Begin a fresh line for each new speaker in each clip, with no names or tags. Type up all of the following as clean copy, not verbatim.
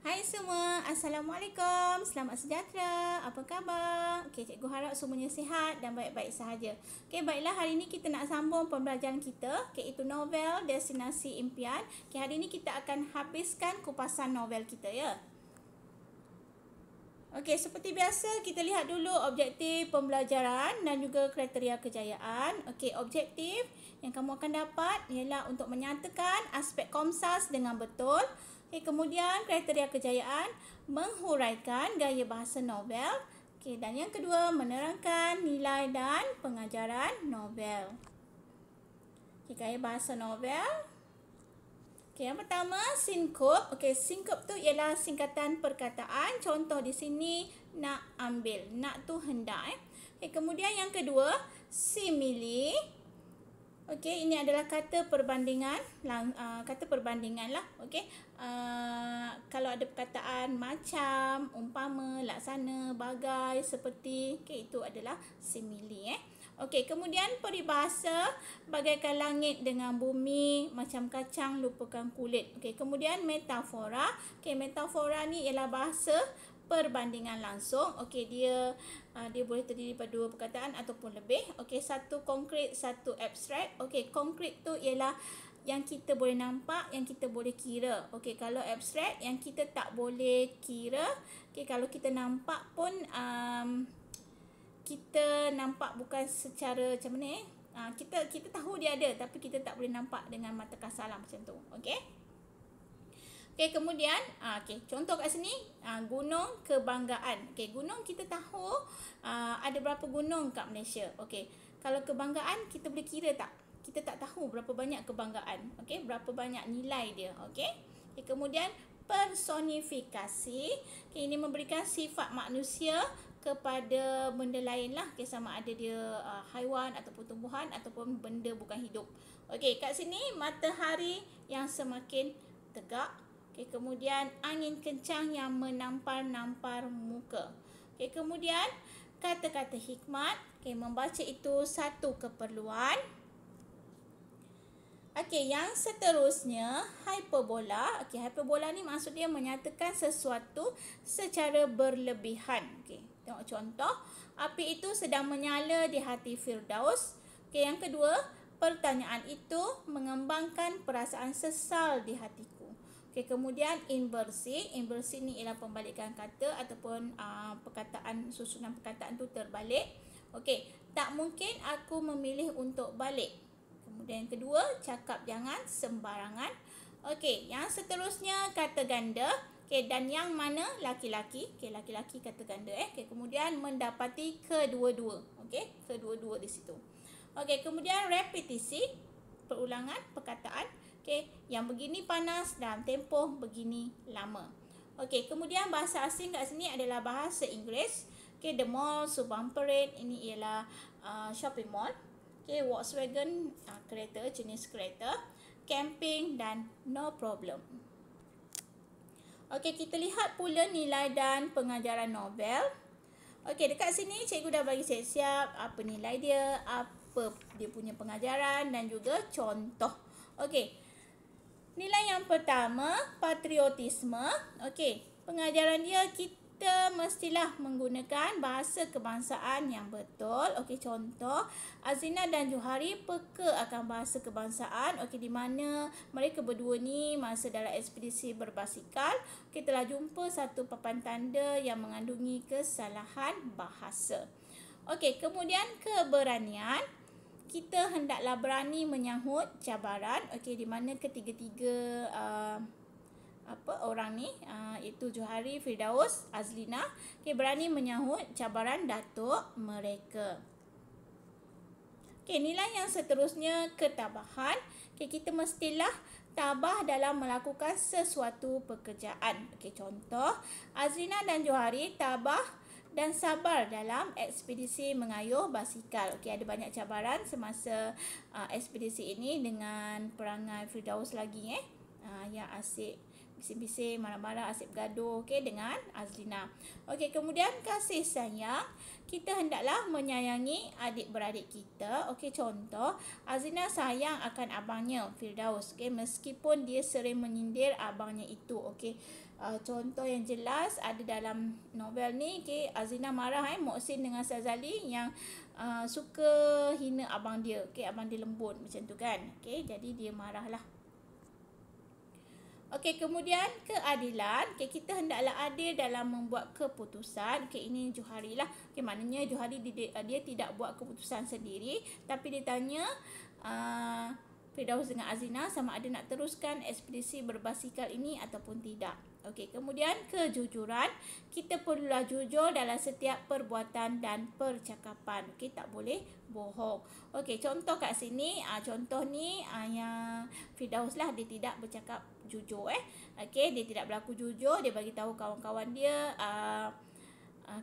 Hai semua, Assalamualaikum, selamat sejahtera, apa khabar? Okey, cikgu harap semuanya sihat dan baik-baik sahaja. Okey, baiklah, hari ini kita nak sambung pembelajaran kita, iaitu novel Destinasi Impian. Okey, hari ini kita akan habiskan kupasan novel kita ya. Okey, seperti biasa kita lihat dulu objektif pembelajaran dan juga kriteria kejayaan. Okey, objektif yang kamu akan dapat ialah untuk menyatakan aspek Komsas dengan betul. Okey, kemudian kriteria kejayaan menghuraikan gaya bahasa novel. Okey, dan yang kedua menerangkan nilai dan pengajaran novel. Okey, gaya bahasa novel. Okey, yang pertama sinkop. Okey, sinkop tu ialah singkatan perkataan. Contoh di sini nak ambil. Nak tu hendak Okey, kemudian yang kedua simile. Okey, ini adalah kata perbandingan, kata perbandingan lah. Okey, kalau ada perkataan macam, umpama, laksana, bagai, seperti, okey, itu adalah simile. Okey, kemudian peribahasa bagaikan langit dengan bumi, macam kacang lupakan kulit. Okey, kemudian metafora. Okey, metafora ni ialah bahasa perbandingan langsung. Okey, dia boleh terdiri daripada dua perkataan ataupun lebih. Okey, satu konkret, satu abstrak. Okey, konkret tu ialah yang kita boleh nampak, yang kita boleh kira. Okey, kalau abstrak yang kita tak boleh kira. Okey, kalau kita nampak pun kita nampak bukan secara macam mana kita tahu dia ada tapi kita tak boleh nampak dengan mata kasar lah macam tu. Okey. Okey, kemudian contoh kat sini gunung kebanggaan. Okey, gunung kita tahu ada berapa gunung kat Malaysia. Okey, kalau kebanggaan kita boleh kira tak? Kita tak tahu berapa banyak kebanggaan. Okey, berapa banyak nilai dia. Okey. Okay, kemudian personifikasi. Okay, ini memberikan sifat manusia kepada benda lain lah. Okay, sama ada dia haiwan ataupun tumbuhan ataupun benda bukan hidup. Okey, kat sini matahari yang semakin tegak. Okay, kemudian angin kencang yang menampar-nampar muka. Okay, kemudian kata-kata hikmat. Okay, membaca itu satu keperluan. Okey, yang seterusnya hyperbola. Okey, hyperbola ni maksud dia menyatakan sesuatu secara berlebihan. Okey, tengok contoh. Api itu sedang menyala di hati Firdaus. Okey, yang kedua, pertanyaan itu mengembangkan perasaan sesal di hatiku. Okey, kemudian inversi. Inversi ni ialah pembalikan kata ataupun perkataan, susunan perkataan tu terbalik. Okey, tak mungkin aku memilih untuk balik. Kemudian yang kedua, cakap jangan sembarangan. Okey, yang seterusnya kata ganda. Okey, dan yang mana laki-laki. Okey, laki-laki kata ganda Okey, kemudian mendapati kedua-dua. Okey, kedua-dua di situ. Okey, kemudian repetisi, perulangan perkataan. Okey, yang begini panas dalam tempoh begini lama. Okey, kemudian bahasa asing kat sini adalah bahasa Inggeris. Okey, the mall, Subang Parade, ini ialah shopping mall. Okey, Volkswagen, kereta, jenis kereta. Camping dan no problem. Okey, kita lihat pula nilai dan pengajaran novel. Okey, dekat sini cikgu dah bagi siap-siap apa nilai dia, apa dia punya pengajaran dan juga contoh. Okey, nilai yang pertama, patriotisme. Okey, pengajaran dia kita mestilah menggunakan bahasa kebangsaan yang betul. Okey, contoh, Azlina dan Johari peka akan bahasa kebangsaan. Okey, di mana mereka berdua ni masa dalam ekspedisi berbasikal, kita telah jumpa satu papan tanda yang mengandungi kesalahan bahasa. Okey, kemudian keberanian. Kita hendaklah berani menyahut cabaran. Okey, di mana ketiga-tiga orang ni itu Johari, Firdaus, Azlina, okey, berani menyahut cabaran datuk mereka. Okey, nilai yang seterusnya ketabahan. Okey, kita mestilah tabah dalam melakukan sesuatu pekerjaan. Okey, contoh, Azlina dan Johari tabah dan sabar dalam ekspedisi mengayuh basikal. Okey, ada banyak cabaran semasa ekspedisi ini dengan perangai Firdaus lagi yang asyik bising-bising, marah-marah, asyik bergaduh, okey, dengan Azlina. Okey, kemudian kasih sayang. Kita hendaklah menyayangi adik-beradik kita. Okey, contoh, Azlina sayang akan abangnya, Firdaus. Okey, meskipun dia sering menyindir abangnya itu. Okey, contoh yang jelas ada dalam novel ni. Okey, Azlina marah Muhsin dengan Sazali yang suka hina abang dia. Okey, abang dia lembut macam tu kan. Okey, jadi dia marahlah. Okey, kemudian keadilan. Okey, kita hendaklah adil dalam membuat keputusan. Okey, ini Johari lah. Okey, maknanya Johari dia tidak buat keputusan sendiri, tapi dia tanya Firdaus dengan Azlina sama ada nak teruskan ekspedisi berbasikal ini ataupun tidak. Okey, kemudian kejujuran. Kita perlulah jujur dalam setiap perbuatan dan percakapan. Okey, tak boleh bohong. Okey, contoh kat sini, contoh ni yang Firdaus lah, dia tidak bercakap jujur Okey, dia tidak berlaku jujur, dia bagi tahu kawan-kawan dia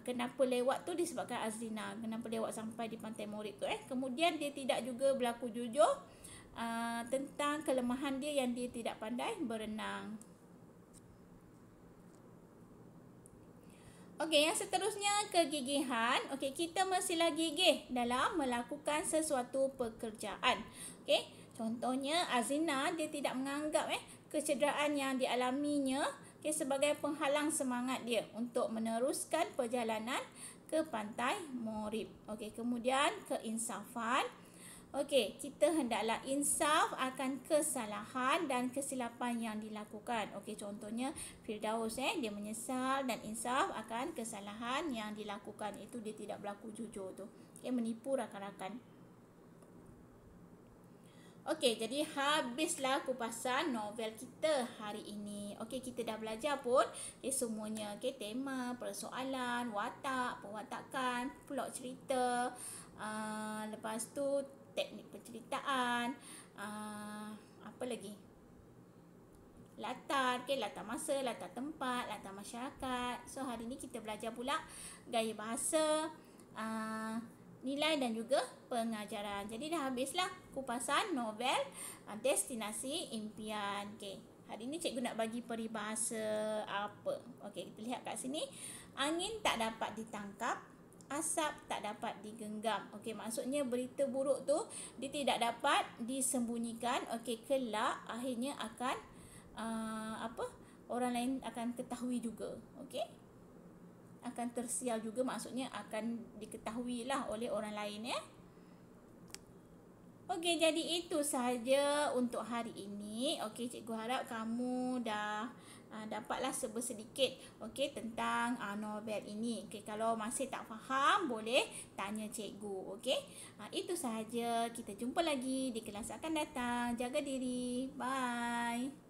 kenapa lewat tu disebabkan Azlina, kenapa lewat sampai di Pantai Morik tu Kemudian dia tidak juga berlaku jujur tentang kelemahan dia yang dia tidak pandai berenang. Okey, yang seterusnya kegigihan. Okey, kita mestilah gigih dalam melakukan sesuatu pekerjaan. Okey, contohnya Azlina dia tidak menganggap kecederaan yang dialaminya sebagai penghalang semangat dia untuk meneruskan perjalanan ke Pantai Morik. Okey, kemudian keinsafan. Okey, kita hendaklah insaf akan kesalahan dan kesilapan yang dilakukan. Okey, contohnya Firdaus dia menyesal dan insaf akan kesalahan yang dilakukan. Itu dia tidak berlaku jujur tu. Okey, menipu rakan-rakan. Okey, jadi habislah kupasan novel kita hari ini. Okey, kita dah belajar pun semuanya. Okey, tema, persoalan, watak, pewatakan, plot cerita. Lepas tu teknik penceritaan, apa lagi? Latar, latar masa, latar tempat, latar masyarakat. So hari ni kita belajar pula gaya bahasa, nilai dan juga pengajaran. Jadi dah habislah kupasan novel Destinasi Impian. Okey, hari ni cikgu nak bagi peribahasa apa? Okey, kita lihat kat sini. Angin tak dapat ditangkap, asap tak dapat digenggam. Okey, maksudnya berita buruk tu dia tidak dapat disembunyikan. Okey, kelak akhirnya akan orang lain akan ketahui juga. Okey, akan tersiar juga, maksudnya akan diketahui lah oleh orang lain Okey, jadi itu sahaja untuk hari ini. Okey, cikgu harap kamu dah dapatlah sedikit tentang novel ini. Okey, kalau masih tak faham boleh tanya cikgu. Okey, itu sahaja. Kita jumpa lagi di kelas akan datang. Jaga diri. Bye.